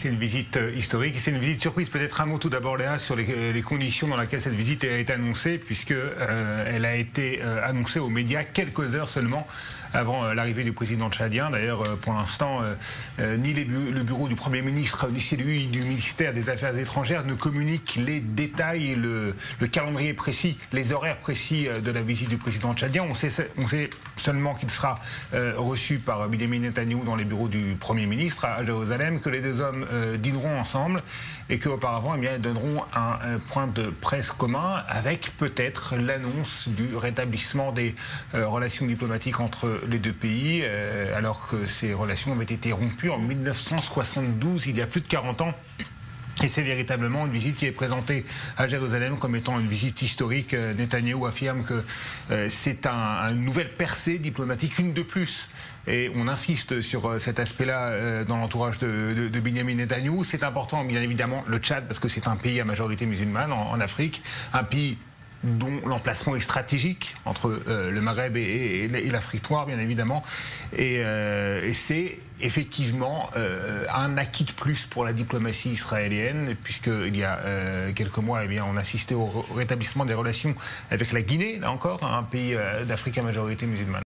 C'est une visite historique, c'est une visite surprise. Peut-être un mot tout d'abord, Léa, sur les conditions dans lesquelles cette visite a été annoncée, puisque elle a été annoncée aux médias quelques heures seulement avant l'arrivée du président tchadien. D'ailleurs, pour l'instant, ni le bureau du Premier ministre, ni celui du ministère des Affaires étrangères ne communiquent les détails et le calendrier précis, les horaires précis de la visite du président tchadien. On sait seulement qu'il sera reçu par Benjamin Netanyahou dans les bureaux du Premier ministre à Jérusalem, que les deux hommes dîneront ensemble et qu'auparavant, eh bien, ils donneront un point de presse commun avec peut-être l'annonce du rétablissement des relations diplomatiques entre les deux pays, alors que ces relations avaient été rompues en 1972, il y a plus de 40 ans. Et c'est véritablement une visite qui est présentée à Jérusalem comme étant une visite historique. Netanyahou affirme que c'est une nouvelle percée diplomatique, une de plus. Et on insiste sur cet aspect-là dans l'entourage de Benjamin Netanyahou. C'est important, bien évidemment, le Tchad, parce que c'est un pays à majorité musulmane en Afrique, un pays dont l'emplacement est stratégique entre le Maghreb et l'Afrique noire, bien évidemment. Et c'est effectivement un acquis de plus pour la diplomatie israélienne, puisqu'il y a quelques mois, eh bien, on assistait au rétablissement des relations avec la Guinée, là encore, un pays d'Afrique à majorité musulmane.